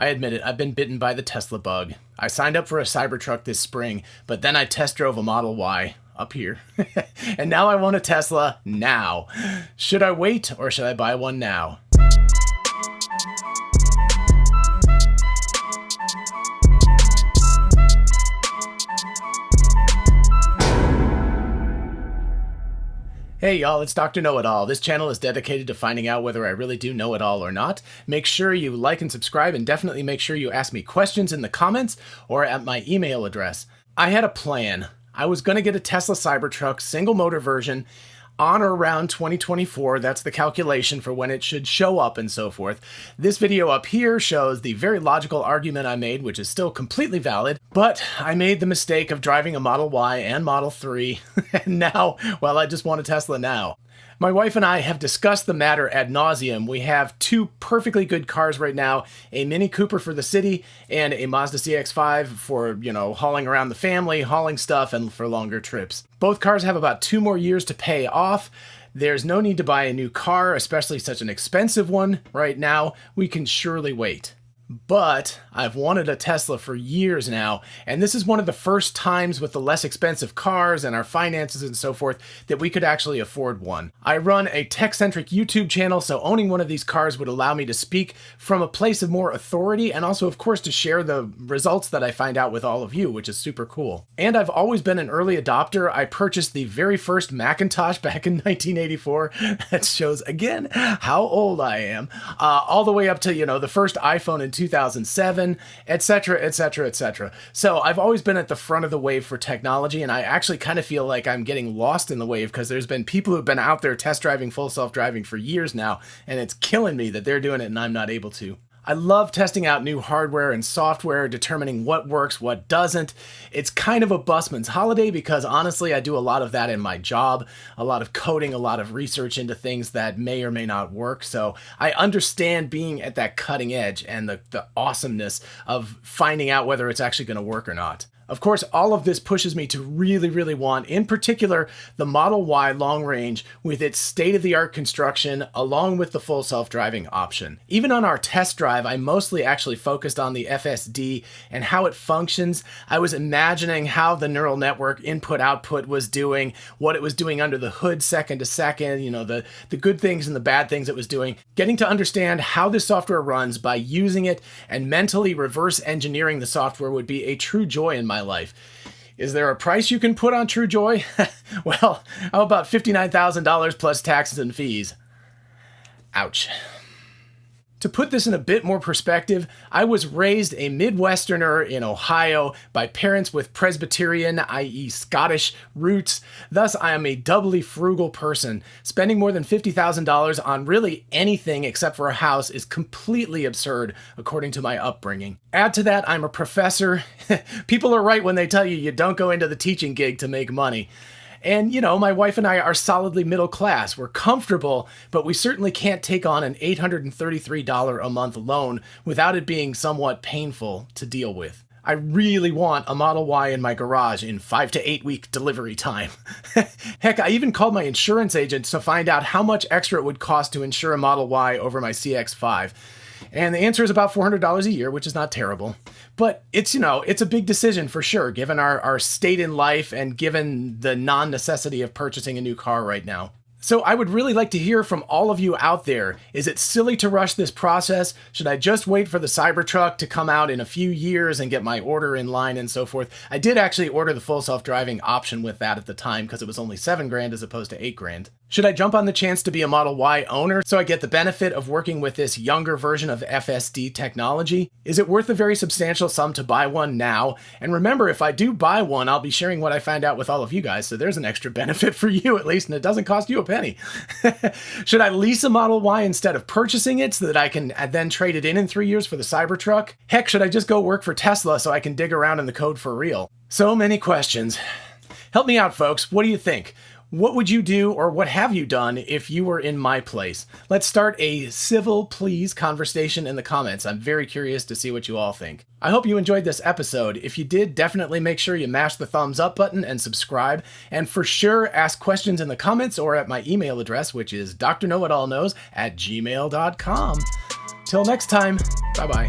I admit it, I've been bitten by the Tesla bug. I signed up for a Cybertruck this spring, but then I test drove a Model Y up here. And now I want a Tesla now. Should I wait or should I buy one now? Hey y'all, it's Dr. Know-It-All. This channel is dedicated to finding out whether I really do know it all or not. Make sure you like and subscribe, and definitely make sure you ask me questions in the comments or at my email address. I had a plan. I was going to get a Tesla Cybertruck single motor version on or around 2024. That's the calculation for when it should show up and so forth. This video up here shows the very logical argument I made, which is still completely valid, but I made the mistake of driving a Model Y and Model 3, and now, well, I just want a Tesla now. My wife and I have discussed the matter ad nauseum. We have two perfectly good cars right now, a Mini Cooper for the city and a Mazda CX-5 for, hauling around the family, hauling stuff, and for longer trips. Both cars have about 2 more years to pay off. There's no need to buy a new car, especially such an expensive one right now. We can surely wait. But I've wanted a Tesla for years now, and this is one of the first times with the less expensive cars and our finances and so forth that we could actually afford one. I run a tech-centric YouTube channel, so owning one of these cars would allow me to speak from a place of more authority and also, of course, to share the results that I find out with all of you, which is super cool. And I've always been an early adopter. I purchased the very first Macintosh back in 1984. That shows, again, how old I am. All the way up to, the first iPhone in 2007, etc., etc., etc. So I've always been at the front of the wave for technology, and I actually kind of feel like I'm getting lost in the wave because there's been people who've been out there test driving full self-driving for years now, and it's killing me that they're doing it and I'm not able to. I love testing out new hardware and software, determining what works, what doesn't. It's kind of a busman's holiday because honestly, I do a lot of that in my job, a lot of coding, a lot of research into things that may or may not work. So I understand being at that cutting edge and the awesomeness of finding out whether it's actually going to work or not. Of course, all of this pushes me to really, really want, in particular, the Model Y long range with its state-of-the-art construction along with the full self-driving option. Even on our test drive, I mostly actually focused on the FSD and how it functions. I was imagining how the neural network input-output was doing, what it was doing under the hood second to second, the good things and the bad things it was doing. Getting to understand how this software runs by using it and mentally reverse engineering the software would be a true joy in my life. Is there a price you can put on true joy? Well, how about $59,000 plus taxes and fees? Ouch. To put this in a bit more perspective, I was raised a Midwesterner in Ohio by parents with Presbyterian, i.e. Scottish, roots. Thus, I am a doubly frugal person. Spending more than $50,000 on really anything except for a house is completely absurd, according to my upbringing. Add to that, I'm a professor. People are right when they tell you you don't go into the teaching gig to make money. And, my wife and I are solidly middle class. We're comfortable, but we certainly can't take on an $833 a month loan without it being somewhat painful to deal with. I really want a Model Y in my garage in 5 to 8 week delivery time. Heck, I even called my insurance agent to find out how much extra it would cost to insure a Model Y over my CX-5. And the answer is about $400 a year, which is not terrible. But it's a big decision for sure, given our state in life and given the non-necessity of purchasing a new car right now. So I would really like to hear from all of you out there. Is it silly to rush this process? Should I just wait for the Cybertruck to come out in a few years and get my order in line and so forth? I did actually order the full self-driving option with that at the time because it was only $7,000 as opposed to $8,000. Should I jump on the chance to be a Model Y owner so I get the benefit of working with this younger version of FSD technology? Is it worth a very substantial sum to buy one now? And remember, if I do buy one, I'll be sharing what I find out with all of you guys, so there's an extra benefit for you at least, and it doesn't cost you a penny. Should I lease a Model Y instead of purchasing it so that I can then trade it in 3 years for the Cybertruck? Heck, should I just go work for Tesla so I can dig around in the code for real? So many questions. Help me out, folks. What do you think? What would you do, or what have you done, if you were in my place? Let's start a civil please conversation in the comments. I'm very curious to see what you all think. I hope you enjoyed this episode. If you did, definitely make sure you mash the thumbs up button and subscribe. And for sure, ask questions in the comments or at my email address, which is drknowitallknows@gmail.com. Till next time, bye-bye.